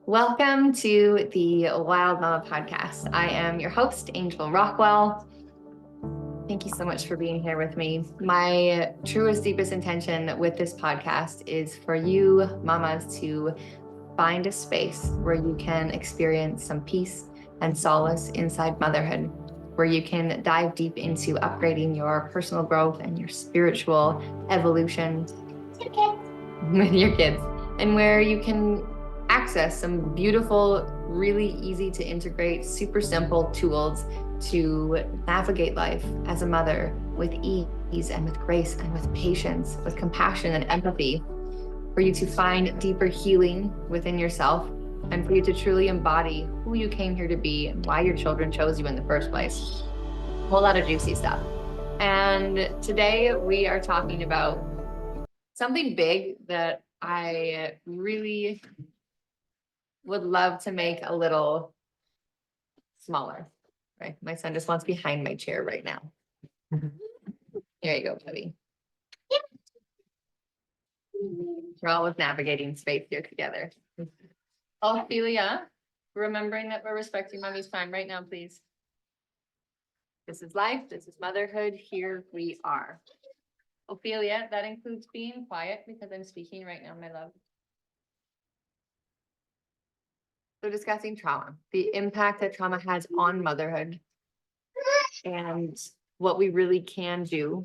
Welcome to the Wild Mama podcast. I am your host, Angel Rockwell. Thank you so much for being here with me. My truest, deepest intention with this podcast is for you, mamas, to find a space where you can experience some peace and solace inside motherhood, where you can dive deep into upgrading your personal growth and your spiritual evolution with your kids, and where you can access some beautiful, really easy to integrate, super simple tools to navigate life as a mother with ease and with grace and with patience, with compassion and empathy, for you to find deeper healing within yourself, and for you to truly embody who you came here to be and why your children chose you in the first place. A whole lot of juicy stuff. And today we are talking about something big that I really would love to make a little smaller. Right? My son just wants behind my chair right now. Here you go, Bubby. We're always navigating space here together. Ophelia, remembering that we're respecting mommy's time right now, please. This is life. This is motherhood. Here we are. Ophelia, that includes being quiet because I'm speaking right now, my love. So discussing trauma, the impact that trauma has on motherhood, and what we really can do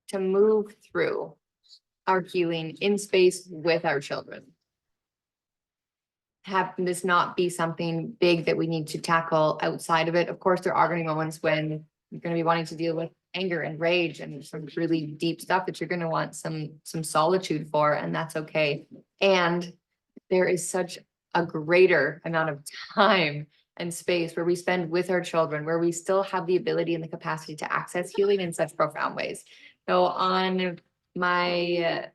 to move through our healing in space with our children. Have this not be something big that we need to tackle outside of it. Of course, there are going to be moments when you're going to be wanting to deal with anger and rage and some really deep stuff that you're going to want some solitude for, and that's okay. And there is such a greater amount of time and space where we spend with our children, where we still have the ability and the capacity to access healing in such profound ways. So on my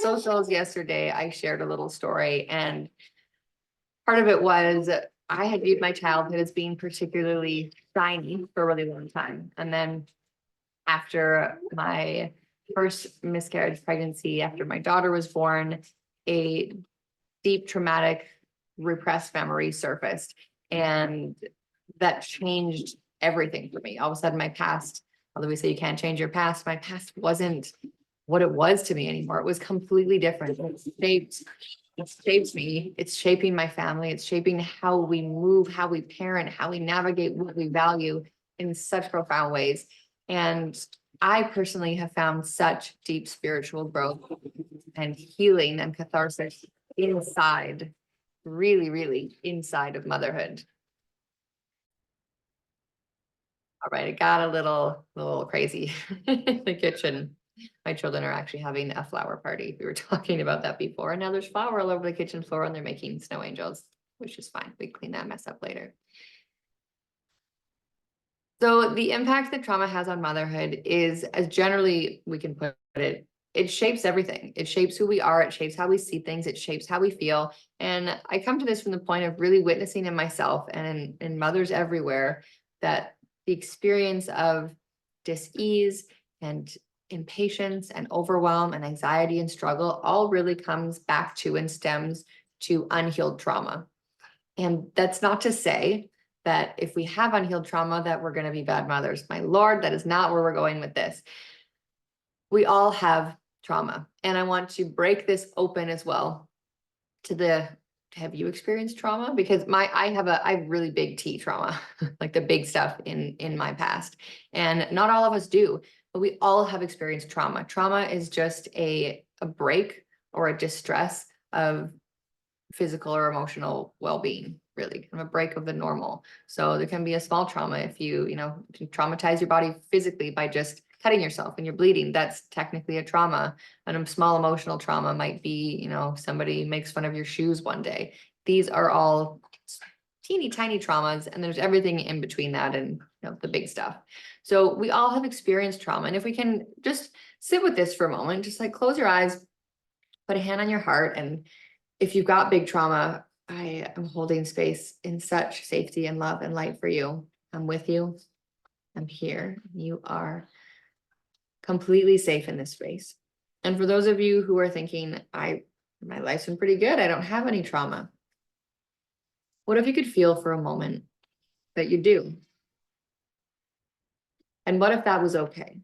socials yesterday, I shared a little story, and part of it was I had viewed my childhood as being particularly shiny for a really long time. And then after my first miscarriage pregnancy, after my daughter was born, a deep traumatic repressed memory surfaced, and that changed everything for me. All of a sudden my past, although we say you can't change your past, my past wasn't what it was to me anymore. It was completely different. It shapes me. It's shaping my family. It's shaping how we move, how we parent, how we navigate what we value in such profound ways. And I personally have found such deep spiritual growth and healing and catharsis inside, really, really inside of motherhood. All right, it got a little crazy in the kitchen. My children are actually having a flower party. We were talking about that before, and now there's flour all over the kitchen floor, and they're making snow angels, which is fine. We clean that mess up later. So the impact that trauma has on motherhood is, as generally we can put it, it shapes everything. It shapes who we are. It shapes how we see things. It shapes how we feel. And I come to this from the point of really witnessing in myself and in mothers everywhere that the experience of dis-ease and impatience and overwhelm and anxiety and struggle all really comes back to and stems to unhealed trauma. And that's not to say that if we have unhealed trauma that we're going to be bad mothers. My Lord, that is not where we're going with this. We all have trauma, and I want to break this open as well to have you experienced trauma? Because I have really big T trauma, like the big stuff in my past, and not all of us do, but we all have experienced trauma. Trauma is just a break or a distress of physical or emotional well-being, really kind of a break of the normal. So there can be a small trauma if you traumatize your body physically by just cutting yourself and you're bleeding. That's technically a trauma. And a small emotional trauma might be, somebody makes fun of your shoes one day. These are all teeny tiny traumas, and there's everything in between that and the big stuff. So we all have experienced trauma. And if we can just sit with this for a moment, just like close your eyes, put a hand on your heart, and if you've got big trauma, I am holding space in such safety and love and light for you. I'm with you. I'm here. You are completely safe in this space. And for those of you who are thinking, I My life's been pretty good. I don't have any trauma. What if you could feel for a moment that you do? And what if that was okay?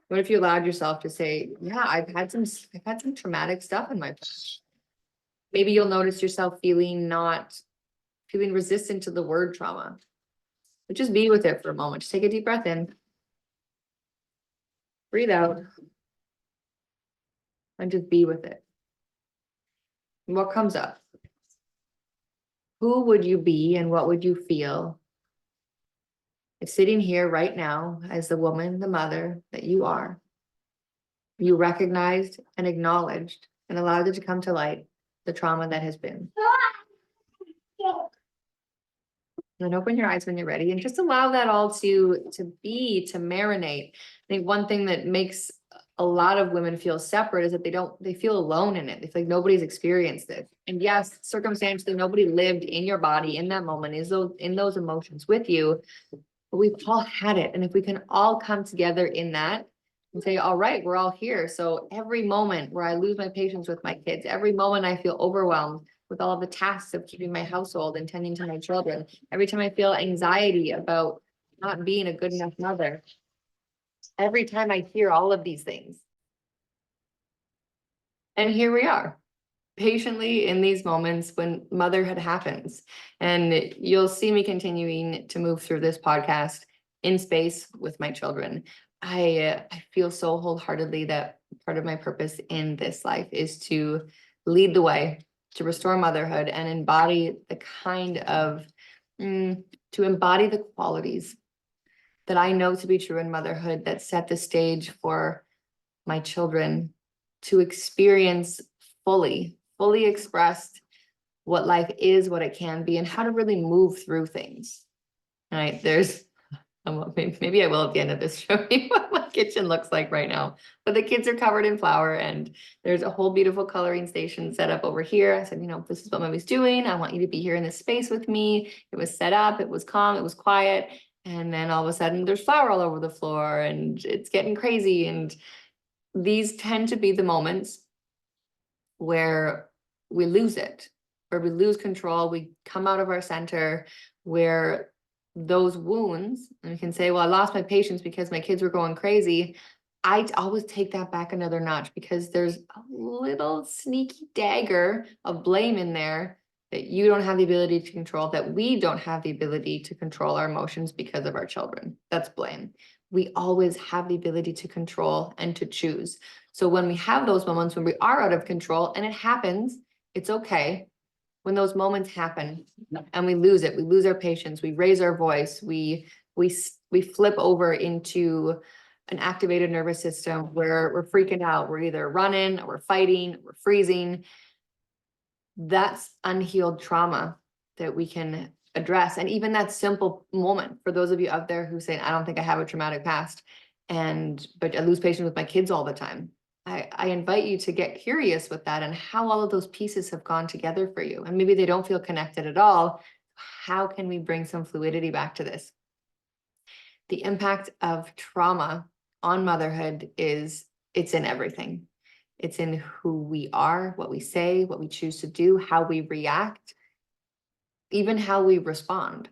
What if you allowed yourself to say, yeah, I've had some traumatic stuff in my past. Maybe you'll notice yourself not feeling resistant to the word trauma. But just be with it for a moment. Just take a deep breath in, breathe out, and just be with it. And what comes up? Who would you be and what would you feel if sitting here right now as the woman, the mother that you are, you recognized and acknowledged and allowed it to come to light, the trauma that has been? And then open your eyes when you're ready and just allow that all to marinate. I think one thing that makes a lot of women feel separate is that they feel alone in it. They feel like nobody's experienced it. And yes, circumstantially, nobody lived in your body in that moment, in those emotions with you, but we've all had it. And if we can all come together in that and say, all right, we're all here. So every moment where I lose my patience with my kids, every moment I feel overwhelmed with all of the tasks of keeping my household and tending to my children, every time I feel anxiety about not being a good enough mother, every time I hear all of these things. And here we are, patiently in these moments when motherhood happens. And you'll see me continuing to move through this podcast in space with my children. I feel so wholeheartedly that part of my purpose in this life is to lead the way, to restore motherhood and embody the kind of, to embody the qualities that I know to be true in motherhood that set the stage for my children to experience fully expressed what life is, what it can be, and how to really move through things. Right? Maybe I will at the end of this show you what my kitchen looks like right now. But the kids are covered in flour and there's a whole beautiful coloring station set up over here. I said, this is what mommy's doing. I want you to be here in this space with me. It was set up, it was calm, it was quiet. And then all of a sudden there's flour all over the floor and it's getting crazy. And these tend to be the moments where we lose it, where we lose control, we come out of our center, where those wounds, and we can say, well, I lost my patience because my kids were going crazy. I always take that back another notch because there's a little sneaky dagger of blame in there that you don't have the ability to control, that we don't have the ability to control our emotions because of our children. That's blame. We always have the ability to control and to choose. So when we have those moments when we are out of control, and it happens, it's okay. When those moments happen and we lose it, we lose our patience, we raise our voice, we flip over into an activated nervous system where we're freaking out, we're either running or we're fighting, we're freezing. That's unhealed trauma that we can address. And even that simple moment, for those of you out there who say, I don't think I have a traumatic past, but I lose patience with my kids all the time. I invite you to get curious with that and how all of those pieces have gone together for you. And maybe they don't feel connected at all. How can we bring some fluidity back to this? The impact of trauma on motherhood it's in everything. It's in who we are, what we say, what we choose to do, how we react, even how we respond.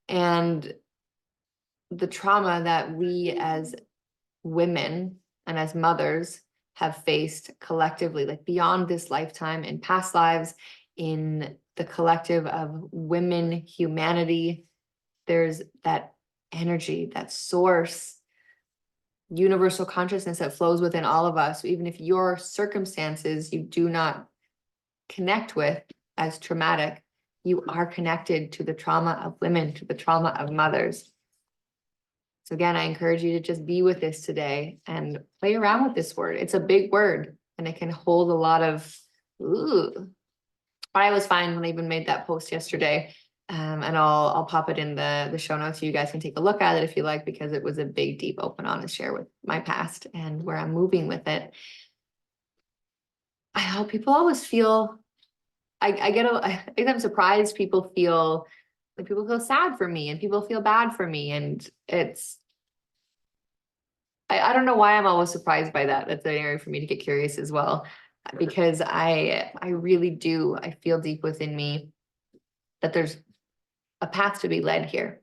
And the trauma that we as women and as mothers have faced collectively, like beyond this lifetime, in past lives, in the collective of women, humanity, there's that energy, that source, universal consciousness that flows within all of us. Even if your circumstances you do not connect with as traumatic, you are connected to the trauma of women, to the trauma of mothers. So again, I encourage you to just be with this today and play around with this word. It's a big word and it can hold a lot of, ooh. I was fine when I even made that post yesterday. And I'll pop it in the show notes. You guys can take a look at it if you like, because it was a big, deep, open, honest share with my past and where I'm moving with it. I hope people always feel, I think I'm surprised people feel sad for me and people feel bad for me. And I don't know why I'm always surprised by that. That's an area for me to get curious as well, because I really do. I feel deep within me that there's a path to be led here,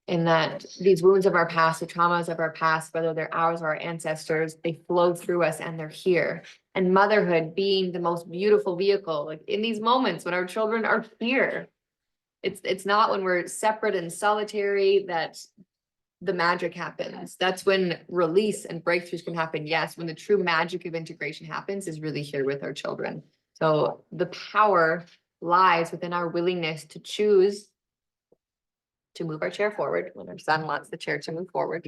in that these wounds of our past, the traumas of our past, whether they're ours or our ancestors, they flow through us and they're here. And motherhood being the most beautiful vehicle, like in these moments when our children are here. It's not when we're separate and solitary that the magic happens. That's when release and breakthroughs can happen. Yes, when the true magic of integration happens is really here with our children. So the power lies within our willingness to choose to move our chair forward when our son wants the chair to move forward.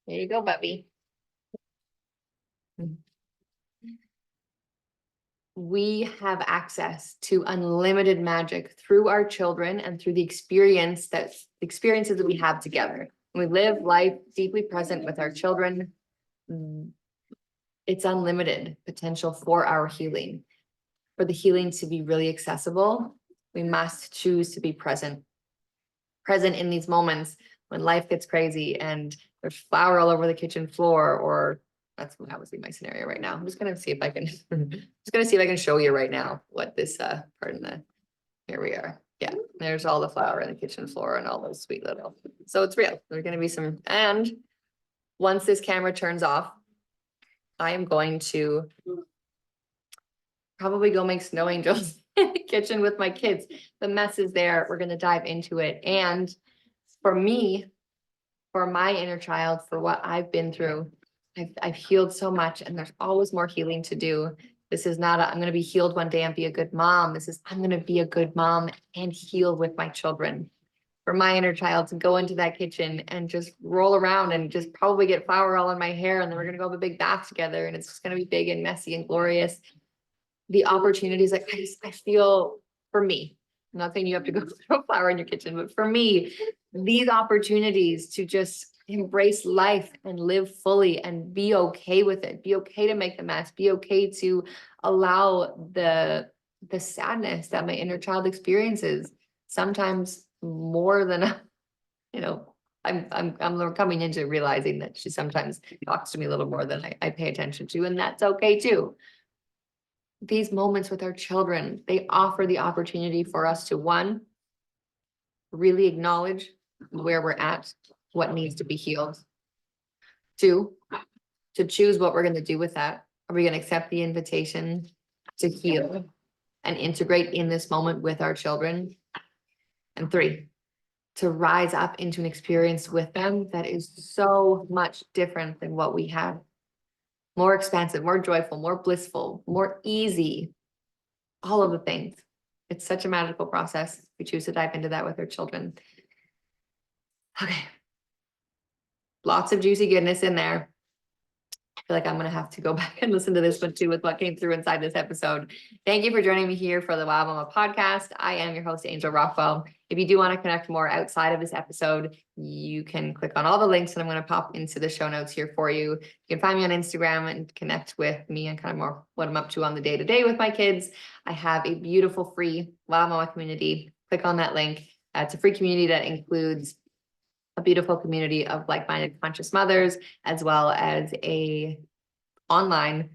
There you go, Bubby. We have access to unlimited magic through our children and through the experiences that we have together. When we live life deeply present with our children, it's unlimited potential for our healing. For the healing to be really accessible, we must choose to be present in these moments when life gets crazy and there's flour all over the kitchen floor, or that would be my scenario right now. I'm just gonna see if I can show you right now what this here we are. Yeah, there's all the flour in the kitchen floor and all those sweet little, so it's real. There's gonna be some, and once this camera turns off, I am going to probably go make snow angels in the kitchen with my kids. The mess is there. We're gonna dive into it. And for me, for my inner child, for what I've been through, I've healed so much, and there's always more healing to do. This is not I'm going to be healed one day and be a good mom. This is, I'm going to be a good mom and heal with my children. For my inner child to go into that kitchen and just roll around and just probably get flour all in my hair. And then we're going to go have a big bath together, and it's just going to be big and messy and glorious. The opportunities, like I feel, for me, I'm not saying you have to go throw flour in your kitchen, but for me, these opportunities to just embrace life and live fully and be okay with it, be okay to make the mess, be okay to allow the sadness that my inner child experiences, sometimes more than, I'm coming into realizing that she sometimes talks to me a little more than I pay attention to, and that's okay too. These moments with our children, they offer the opportunity for us to, one, really acknowledge where we're at, what needs to be healed. Two, to choose what we're going to do with that. Are we going to accept the invitation to heal and integrate in this moment with our children? And three, to rise up into an experience with them that is so much different than what we had. More expansive, more joyful, more blissful, more easy, all of the things. It's such a magical process. We choose to dive into that with our children. Okay. Lots of juicy goodness in there. I feel like I'm going to have to go back and listen to this one too with what came through inside this episode. Thank you for joining me here for the Wow Mama podcast. I am your host, Angel Rockwell. If you do want to connect more outside of this episode, you can click on all the links that I'm going to pop into the show notes here for you. You can find me on Instagram and connect with me and kind of more what I'm up to on the day-to-day with my kids. I have a beautiful free Wow Mama community. Click on that link. It's a free community that includes a beautiful community of like-minded conscious mothers, as well as a online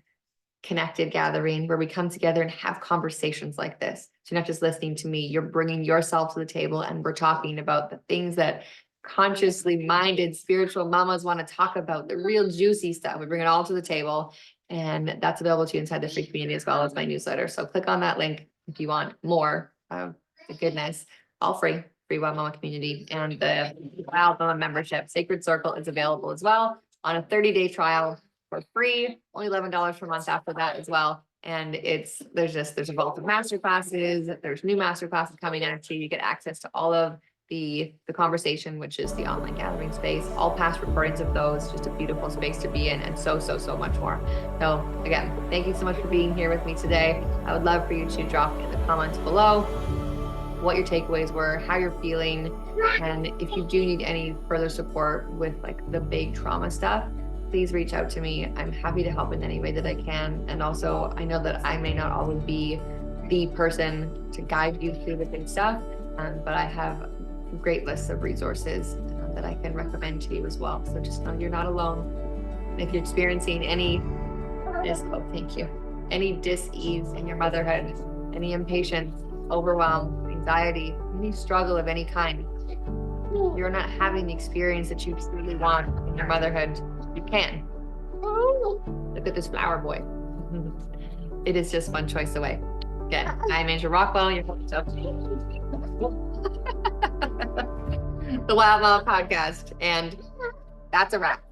connected gathering where we come together and have conversations like this. So you're not just listening to me, you're bringing yourself to the table, and we're talking about the things that consciously minded spiritual mamas want to talk about, the real juicy stuff. We bring it all to the table, and that's available to you inside the free community as well as my newsletter. So click on that link if you want more of the goodness, all free Wow Mama community. And the Wow Mama membership, Sacred Circle, is available as well on a 30-day trial for free, only $11 per month after that as well. And there's a vault of masterclasses. There's new masterclasses coming out too. You get access to all of the conversation, which is the online gathering space, all past recordings of those, just a beautiful space to be in, and so much more. So again, thank you so much for being here with me today. I would love for you to drop in the comments below what your takeaways were, how you're feeling, and if you do need any further support with like the big trauma stuff, please reach out to me. I'm happy to help in any way that I can. And also, I know that I may not always be the person to guide you through the big stuff, but I have great lists of resources that I can recommend to you as well. So just know you're not alone. If you're experiencing any thank you, any dis-ease in your motherhood, any impatience, overwhelm, anxiety, any struggle of any kind, you're not having the experience that you truly want in your motherhood, you can. Look at this flower boy. It is just one choice away. Again, I'm Angela Rockwell, your host of the Wild Mama Podcast, and that's a wrap.